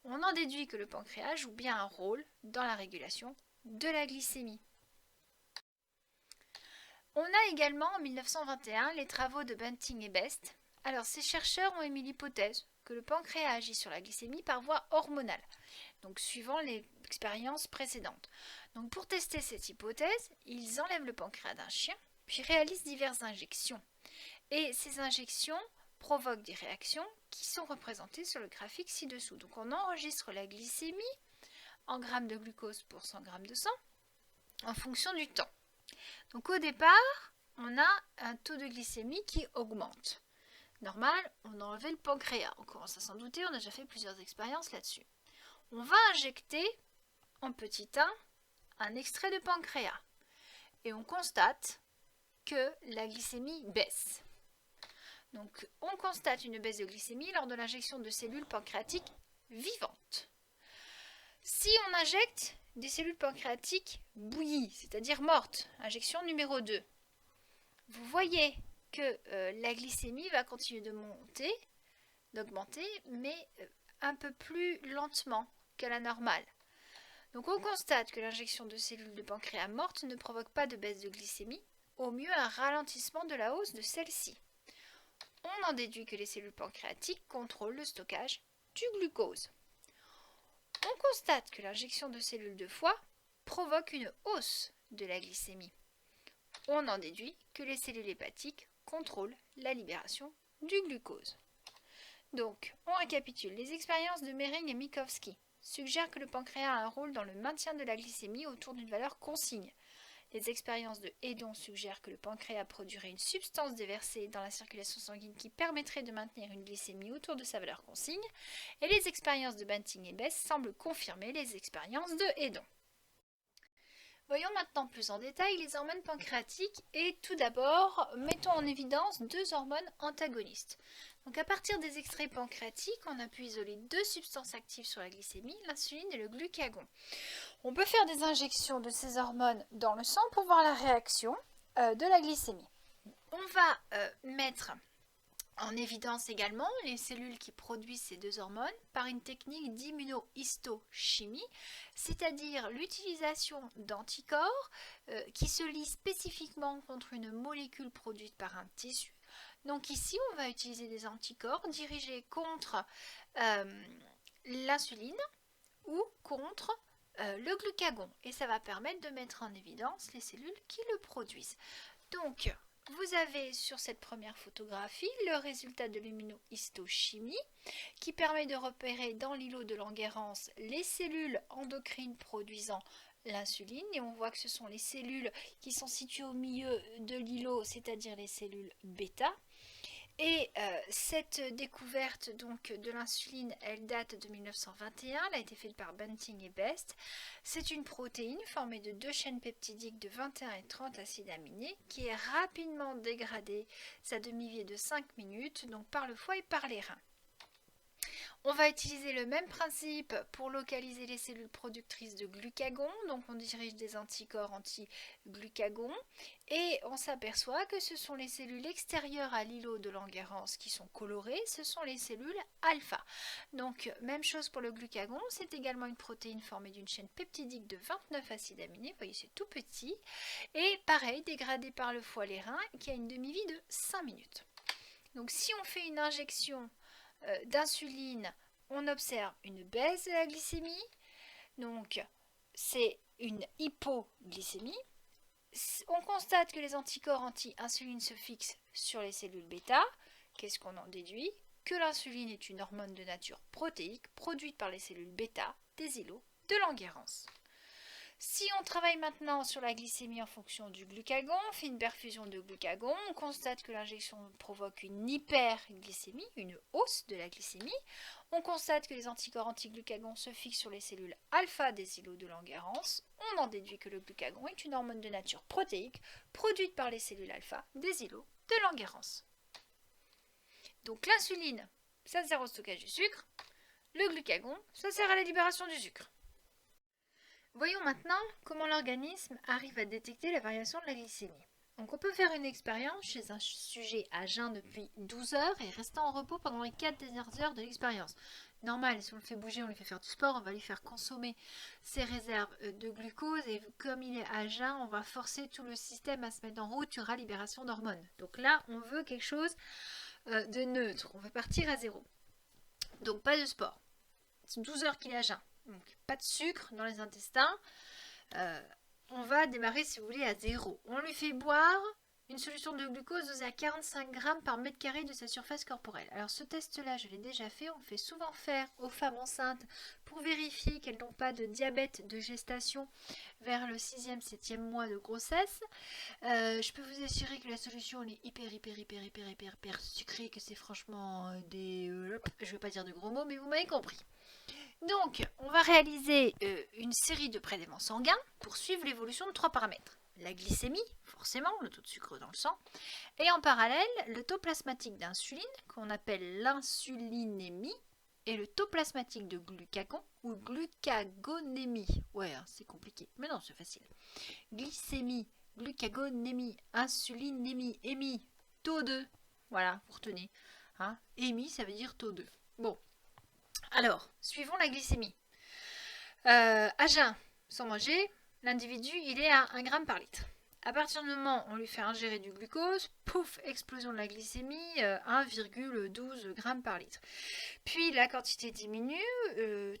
[SPEAKER 1] On en déduit que le pancréas joue bien un rôle dans la régulation de la glycémie. On a également en 1921 les travaux de Bunting et Best. Alors ces chercheurs ont émis l'hypothèse que le pancréas agit sur la glycémie par voie hormonale, donc suivant l'expérience précédente. Donc pour tester cette hypothèse, ils enlèvent le pancréas d'un chien, puis réalisent diverses injections. Et ces injections provoquent des réactions qui sont représentées sur le graphique ci-dessous. Donc on enregistre la glycémie en grammes de glucose pour 100 grammes de sang en fonction du temps. Donc au départ, on a un taux de glycémie qui augmente. Normal, on a enlevé le pancréas. On commence à s'en douter, on a déjà fait plusieurs expériences là-dessus. On va injecter en petit 1 un extrait de pancréas. Et on constate que la glycémie baisse. Donc, on constate une baisse de glycémie lors de l'injection de cellules pancréatiques vivantes. Si on injecte des cellules pancréatiques bouillies, c'est-à-dire mortes, injection numéro 2, vous voyez que la glycémie va continuer de monter, d'augmenter, mais un peu plus lentement qu'à la normale. Donc on constate que l'injection de cellules de pancréas mortes ne provoque pas de baisse de glycémie, au mieux un ralentissement de la hausse de celle-ci. On en déduit que les cellules pancréatiques contrôlent le stockage du glucose. On constate que l'injection de cellules de foie provoque une hausse de la glycémie. On en déduit que les cellules hépatiques contrôlent la libération du glucose. Donc, on récapitule. Les expériences de Mering et Minkowski suggèrent que le pancréas a un rôle dans le maintien de la glycémie autour d'une valeur consigne. Les expériences de Hedon suggèrent que le pancréas produirait une substance déversée dans la circulation sanguine qui permettrait de maintenir une glycémie autour de sa valeur consigne. Et les expériences de Banting et Besse semblent confirmer les expériences de Hedon. Voyons maintenant plus en détail les hormones pancréatiques et tout d'abord, mettons en évidence 2 hormones antagonistes. Donc à partir des extraits pancréatiques, on a pu isoler 2 substances actives sur la glycémie, l'insuline et le glucagon. On peut faire des injections de ces hormones dans le sang pour voir la réaction de la glycémie. On va mettre en évidence également les cellules qui produisent ces 2 hormones par une technique d'immunohistochimie, c'est-à-dire l'utilisation d'anticorps qui se lient spécifiquement contre une molécule produite par un tissu. Donc ici, on va utiliser des anticorps dirigés contre l'insuline ou contre le glucagon. Et ça va permettre de mettre en évidence les cellules qui le produisent. Donc, vous avez sur cette première photographie le résultat de l'immunohistochimie qui permet de repérer dans l'îlot de Langerhans les cellules endocrines produisant l'insuline et on voit que ce sont les cellules qui sont situées au milieu de l'îlot, c'est-à-dire les cellules bêta. Et cette découverte donc de l'insuline, elle date de 1921, elle a été faite par Banting et Best. C'est une protéine formée de 2 chaînes peptidiques de 21 et 30 acides aminés qui est rapidement dégradée, sa demi-vie est de 5 minutes, donc par le foie et par les reins. On va utiliser le même principe pour localiser les cellules productrices de glucagon, donc on dirige des anticorps anti-glucagon et on s'aperçoit que ce sont les cellules extérieures à l'îlot de Langerhans qui sont colorées, ce sont les cellules alpha. Donc même chose pour le glucagon, c'est également une protéine formée d'une chaîne peptidique de 29 acides aminés, vous voyez c'est tout petit, et pareil dégradé par le foie les reins qui a une demi-vie de 5 minutes. Donc si on fait une injection d'insuline, on observe une baisse de la glycémie, donc c'est une hypoglycémie. On constate que les anticorps anti-insuline se fixent sur les cellules bêta. Qu'est-ce qu'on en déduit? Que l'insuline est une hormone de nature protéique produite par les cellules bêta des îlots de Langerhans. Si on travaille maintenant sur la glycémie en fonction du glucagon, on fait une perfusion de glucagon, on constate que l'injection provoque une hyperglycémie, une hausse de la glycémie. On constate que les anticorps anti-glucagon se fixent sur les cellules alpha des îlots de Langerhans. On en déduit que le glucagon est une hormone de nature protéique produite par les cellules alpha des îlots de Langerhans. Donc l'insuline, ça sert au stockage du sucre. Le glucagon, ça sert à la libération du sucre. Voyons maintenant comment l'organisme arrive à détecter la variation de la glycémie. Donc on peut faire une expérience chez un sujet à jeun depuis 12 heures et restant en repos pendant les 4 dernières heures de l'expérience. Normal, si on le fait bouger, on lui fait faire du sport, on va lui faire consommer ses réserves de glucose et comme il est à jeun, on va forcer tout le système à se mettre en route, il y aura libération d'hormones. Donc là, on veut quelque chose de neutre, on veut partir à 0. Donc pas de sport. C'est 12 heures qu'il est à jeun. Donc, pas de sucre dans les intestins. On va démarrer, si vous voulez, à 0. On lui fait boire une solution de glucose dosée à 45 grammes par mètre carré de sa surface corporelle. Alors ce test-là, je l'ai déjà fait. On le fait souvent faire aux femmes enceintes pour vérifier qu'elles n'ont pas de diabète de gestation vers le 6e, 7e mois de grossesse. Je peux vous assurer que la solution elle est hyper sucrée, que c'est franchement je ne vais pas dire de gros mots, mais vous m'avez compris. Donc, on va réaliser une série de prélèvements sanguins pour suivre l'évolution de 3 paramètres. La glycémie, forcément, le taux de sucre dans le sang, et en parallèle, le taux plasmatique d'insuline, qu'on appelle l'insulinémie, et le taux plasmatique de glucagon, ou glucagonémie. Ouais, hein, c'est compliqué, mais non, c'est facile. Glycémie, glucagonémie, insulinémie, émie, taux 2. Voilà, vous retenez. Hein, émie, ça veut dire taux 2. Bon, alors, suivons la glycémie. À jeun, sans manger, l'individu, il est à 1 g par litre. À partir du moment où on lui fait ingérer du glucose, pouf, explosion de la glycémie, 1,12 g par litre. Puis la quantité diminue,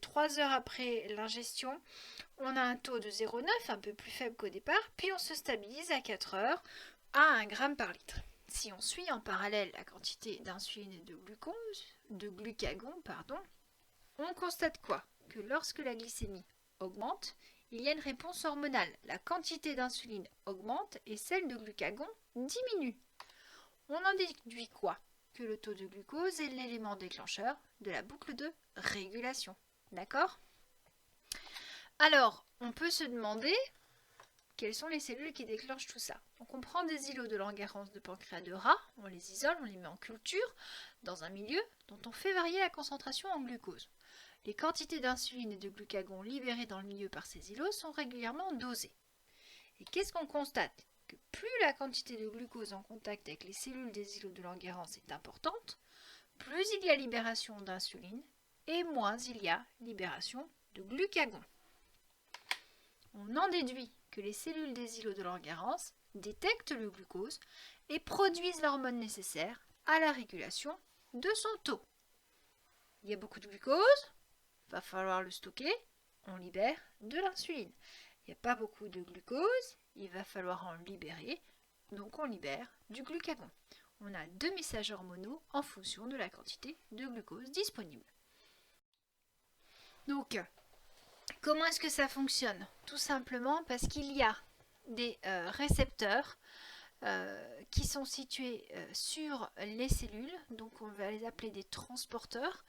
[SPEAKER 1] 3 heures après l'ingestion, on a un taux de 0,9, un peu plus faible qu'au départ, puis on se stabilise à 4 heures à 1 g par litre. Si on suit en parallèle la quantité d'insuline et de glucagon, on constate quoi? Que lorsque la glycémie augmente, il y a une réponse hormonale. La quantité d'insuline augmente et celle de glucagon diminue. On en déduit quoi? Que le taux de glucose est l'élément déclencheur de la boucle de régulation. D'accord? Alors, on peut se demander quelles sont les cellules qui déclenchent tout ça. Donc on prend des îlots de Langerhans de pancréas de rat, on les isole, on les met en culture dans un milieu dont on fait varier la concentration en glucose. Les quantités d'insuline et de glucagon libérées dans le milieu par ces îlots sont régulièrement dosées. Et qu'est-ce qu'on constate? Que plus la quantité de glucose en contact avec les cellules des îlots de Langerhans est importante, plus il y a libération d'insuline et moins il y a libération de glucagon. On en déduit que les cellules des îlots de Langerhans détectent le glucose et produisent l'hormone nécessaire à la régulation de son taux. Il y a beaucoup de glucose, va falloir le stocker, on libère de l'insuline. Il n'y a pas beaucoup de glucose, il va falloir en libérer, donc on libère du glucagon. On a 2 messages hormonaux en fonction de la quantité de glucose disponible. Donc, comment est-ce que ça fonctionne? Tout simplement parce qu'il y a des récepteurs qui sont situés sur les cellules, donc on va les appeler des transporteurs.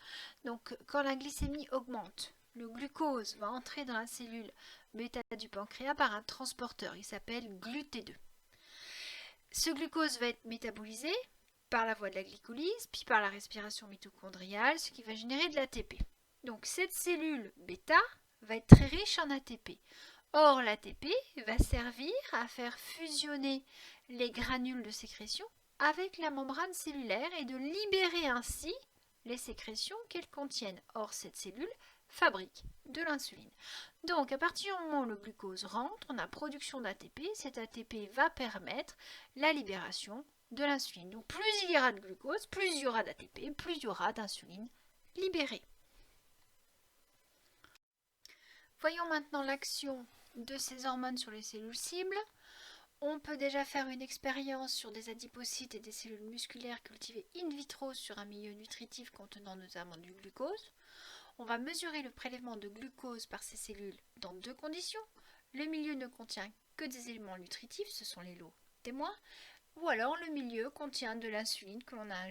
[SPEAKER 1] Donc quand la glycémie augmente, le glucose va entrer dans la cellule bêta du pancréas par un transporteur, il s'appelle GLUT2. Ce glucose va être métabolisé par la voie de la glycolyse, puis par la respiration mitochondriale, ce qui va générer de l'ATP. Donc cette cellule bêta va être très riche en ATP. Or, l'ATP va servir à faire fusionner les granules de sécrétion avec la membrane cellulaire et de libérer ainsi les sécrétions qu'elles contiennent. Or, cette cellule fabrique de l'insuline. Donc, à partir du moment où le glucose rentre, on a production d'ATP. Cet ATP va permettre la libération de l'insuline. Donc, plus il y aura de glucose, plus il y aura d'ATP, plus il y aura d'insuline libérée. Voyons maintenant l'action de ces hormones sur les cellules cibles. On peut déjà faire une expérience sur des adipocytes et des cellules musculaires cultivées in vitro sur un milieu nutritif contenant notamment du glucose. On va mesurer le prélèvement de glucose par ces cellules dans 2 conditions. Le milieu ne contient que des éléments nutritifs, ce sont les lots témoins, ou alors le milieu contient de l'insuline que l'on a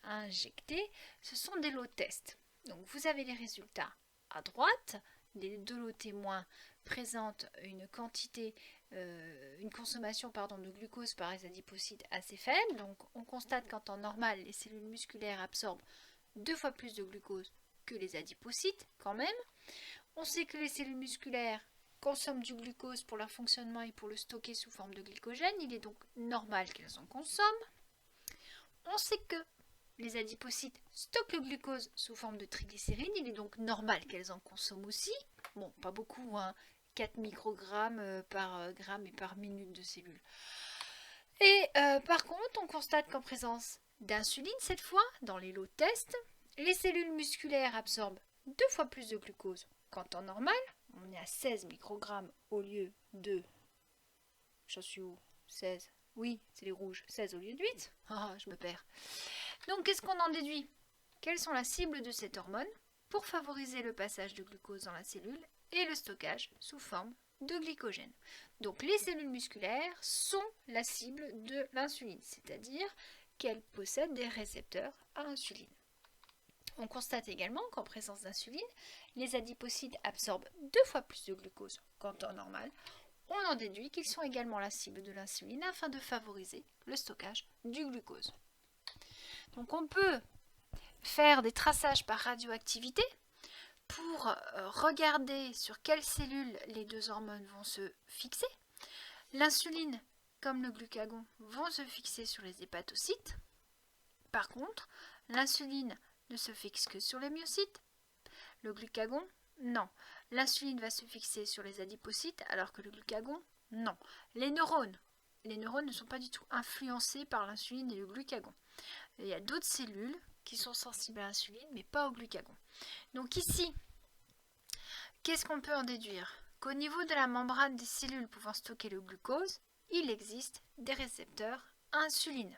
[SPEAKER 1] injectée, ce sont des lots tests. Donc vous avez les résultats à droite. Les 2 lots témoins présentent une consommation de glucose par les adipocytes assez faible. Donc on constate qu'en temps normal, les cellules musculaires absorbent 2 fois plus de glucose que les adipocytes quand même. On sait que les cellules musculaires consomment du glucose pour leur fonctionnement et pour le stocker sous forme de glycogène. Il est donc normal qu'elles en consomment. On sait que les adipocytes stockent le glucose sous forme de triglycérides. Il est donc normal qu'elles en consomment aussi. Bon, pas beaucoup, hein, 4 microgrammes par gramme et par minute de cellules. Et par contre, on constate qu'en présence d'insuline, cette fois, dans les lots tests, les cellules musculaires absorbent 2 fois plus de glucose qu'en temps normal. On est à 16 microgrammes au lieu de... J'en suis où? 16. Oui, c'est les rouges, 16 au lieu de 8. Ah, je me perds. Donc, qu'est-ce qu'on en déduit? Quelles sont la cible de cette hormone pour favoriser le passage de glucose dans la cellule et le stockage sous forme de glycogène. Donc, les cellules musculaires sont la cible de l'insuline, c'est-à-dire qu'elles possèdent des récepteurs à insuline. On constate également qu'en présence d'insuline, les adipocytes absorbent 2 fois plus de glucose qu'en temps normal. On en déduit qu'ils sont également la cible de l'insuline afin de favoriser le stockage du glucose. Donc on peut faire des traçages par radioactivité pour regarder sur quelles cellules les deux hormones vont se fixer. L'insuline comme le glucagon vont se fixer sur les hépatocytes. Par contre, l'insuline ne se fixe que sur les myocytes. Le glucagon, non. L'insuline va se fixer sur les adipocytes alors que le glucagon, non. Les neurones ne sont pas du tout influencés par l'insuline et le glucagon. Il y a d'autres cellules qui sont sensibles à l'insuline mais pas au glucagon. Donc ici, qu'est-ce qu'on peut en déduire? Qu'au niveau de la membrane des cellules pouvant stocker le glucose, il existe des récepteurs à insuline.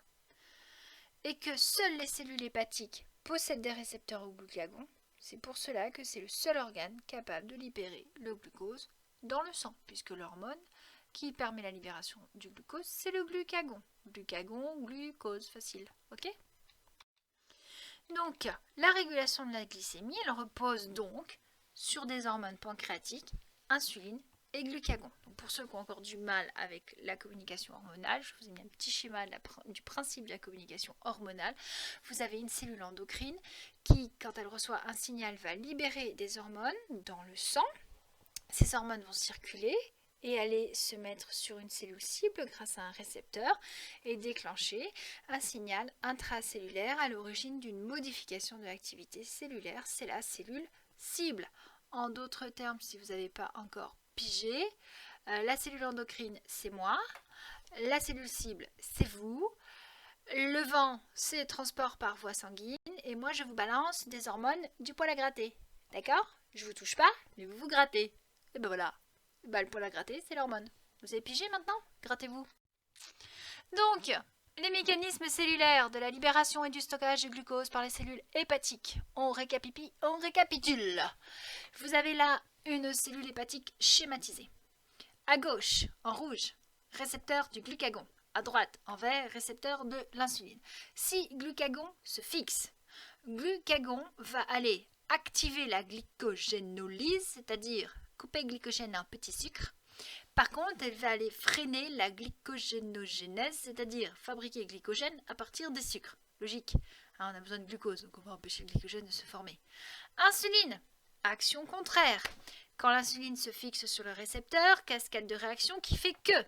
[SPEAKER 1] Et que seules les cellules hépatiques possèdent des récepteurs au glucagon. C'est pour cela que c'est le seul organe capable de libérer le glucose dans le sang, puisque l'hormone qui permet la libération du glucose, c'est le glucagon. Glucagon, glucose, facile, ok? Donc, la régulation de la glycémie, elle repose donc sur des hormones pancréatiques, insuline et glucagon. Donc pour ceux qui ont encore du mal avec la communication hormonale, je vous ai mis un petit schéma du principe de la communication hormonale. Vous avez une cellule endocrine qui, quand elle reçoit un signal, va libérer des hormones dans le sang. Ces hormones vont circuler et aller se mettre sur une cellule cible grâce à un récepteur et déclencher un signal intracellulaire à l'origine d'une modification de l'activité cellulaire. C'est la cellule cible. En d'autres termes, si vous n'avez pas encore pigé, la cellule endocrine, c'est moi. La cellule cible, c'est vous. Le vent, c'est transport par voie sanguine. Et moi, je vous balance des hormones du poil à gratter. D'accord? Je vous touche pas, mais vous vous grattez. Et ben voilà. Le poil à gratter, c'est l'hormone. Vous avez pigé maintenant? Grattez-vous. Donc, les mécanismes cellulaires de la libération et du stockage du glucose par les cellules hépatiques. On récapitule. Vous avez là une cellule hépatique schématisée. À gauche, en rouge, récepteur du glucagon. À droite, en vert, récepteur de l'insuline. Si glucagon se fixe, glucagon va aller activer la glycogénolyse, c'est-à-dire couper le glycogène en petits sucres. Par contre, elle va aller freiner la glycogénogénèse, c'est-à-dire fabriquer le glycogène à partir des sucres. Logique, on a besoin de glucose, donc on va empêcher le glycogène de se former. Insuline, action contraire. Quand l'insuline se fixe sur le récepteur, cascade de réaction qui fait que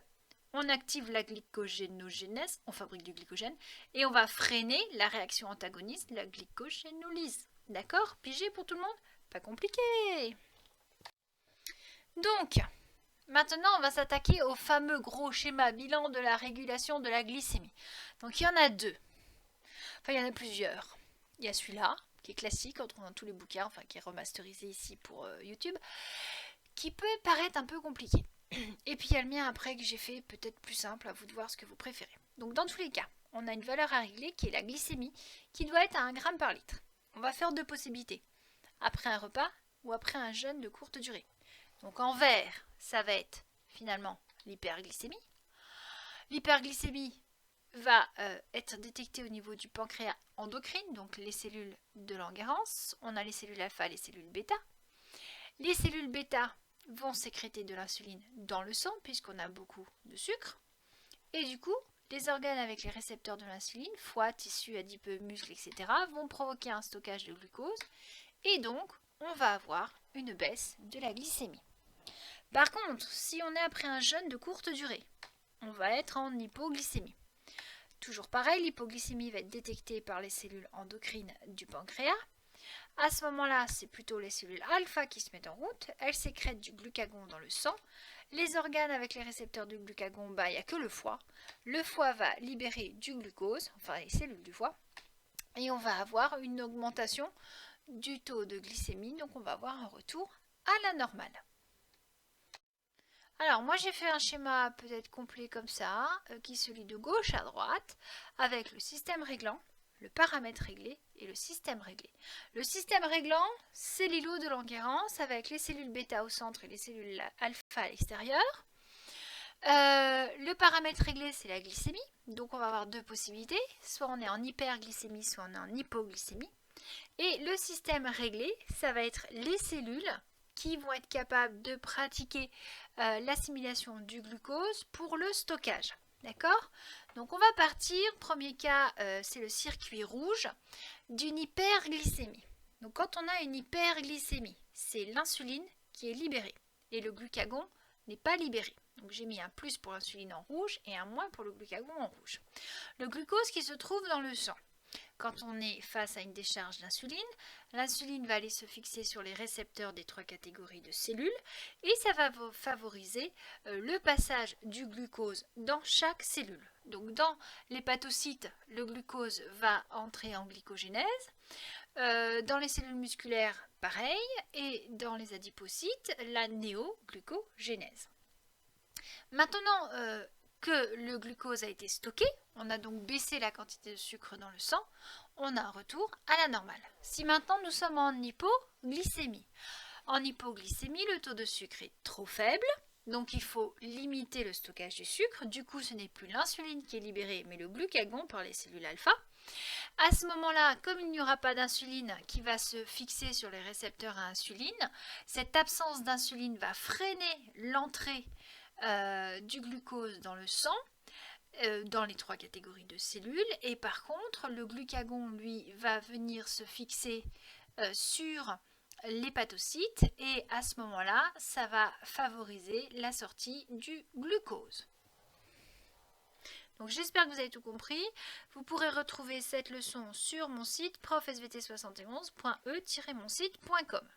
[SPEAKER 1] on active la glycogénogénèse, on fabrique du glycogène, et on va freiner la réaction antagoniste, la glycogénolyse. D'accord? Pigé pour tout le monde? Pas compliqué. Donc, maintenant, on va s'attaquer au fameux gros schéma bilan de la régulation de la glycémie. Donc, il y en a deux. Enfin, il y en a plusieurs. Il y a celui-là, qui est classique, on trouve dans tous les bouquins, enfin, qui est remasterisé ici pour YouTube, qui peut paraître un peu compliqué. Et puis, il y a le mien après que j'ai fait peut-être plus simple, à vous de voir ce que vous préférez. Donc, dans tous les cas, on a une valeur à régler qui est la glycémie, qui doit être à 1 g par litre. On va faire deux possibilités. Après un repas ou après un jeûne de courte durée. Donc en vert, ça va être finalement l'hyperglycémie. L'hyperglycémie va être détectée au niveau du pancréas endocrine, donc les cellules de Langerhans. On a les cellules alpha et les cellules bêta. Les cellules bêta vont sécréter de l'insuline dans le sang puisqu'on a beaucoup de sucre. Et du coup, les organes avec les récepteurs de l'insuline, foie, tissus adipeux, muscles, etc., vont provoquer un stockage de glucose. Et donc, on va avoir une baisse de la glycémie. Par contre, si on est après un jeûne de courte durée, on va être en hypoglycémie. Toujours pareil, l'hypoglycémie va être détectée par les cellules endocrines du pancréas. À ce moment-là, c'est plutôt les cellules alpha qui se mettent en route. Elles sécrètent du glucagon dans le sang. Les organes avec les récepteurs du glucagon, il n'y a que le foie. Le foie va libérer du glucose, enfin les cellules du foie. Et on va avoir une augmentation du taux de glycémie, donc on va avoir un retour à la normale. Alors moi j'ai fait un schéma peut-être complet comme ça, qui se lit de gauche à droite, avec le système réglant, le paramètre réglé et le système réglé. Le système réglant, c'est l'îlot de Langerhans avec les cellules bêta au centre et les cellules alpha à l'extérieur. Le paramètre réglé, c'est la glycémie. Donc on va avoir deux possibilités, soit on est en hyperglycémie, soit on est en hypoglycémie. Et le système réglé, ça va être les cellules qui vont être capables de pratiquer l'assimilation du glucose pour le stockage. D'accord? Donc on va partir, premier cas, c'est le circuit rouge d'une hyperglycémie. Donc quand on a une hyperglycémie, c'est l'insuline qui est libérée et le glucagon n'est pas libéré. Donc j'ai mis un plus pour l'insuline en rouge et un moins pour le glucagon en rouge. Le glucose qui se trouve dans le sang. Quand on est face à une décharge d'insuline, l'insuline va aller se fixer sur les récepteurs des trois catégories de cellules et ça va favoriser le passage du glucose dans chaque cellule. Donc dans l'hépatocyte, le glucose va entrer en glycogénèse. Dans les cellules musculaires, pareil, et dans les adipocytes, la néoglucogénèse. Maintenant que le glucose a été stocké, on a donc baissé la quantité de sucre dans le sang, on a un retour à la normale. Si maintenant nous sommes en hypoglycémie, le taux de sucre est trop faible, donc il faut limiter le stockage du sucre. Du coup, ce n'est plus l'insuline qui est libérée, mais le glucagon par les cellules alpha. À ce moment-là, comme il n'y aura pas d'insuline qui va se fixer sur les récepteurs à insuline, cette absence d'insuline va freiner l'entrée du glucose dans le sang, dans les trois catégories de cellules, et par contre le glucagon lui va venir se fixer sur l'hépatocyte et à ce moment-là ça va favoriser la sortie du glucose. Donc j'espère que vous avez tout compris. Vous pourrez retrouver cette leçon sur mon site profsvt71.e-monsite.com.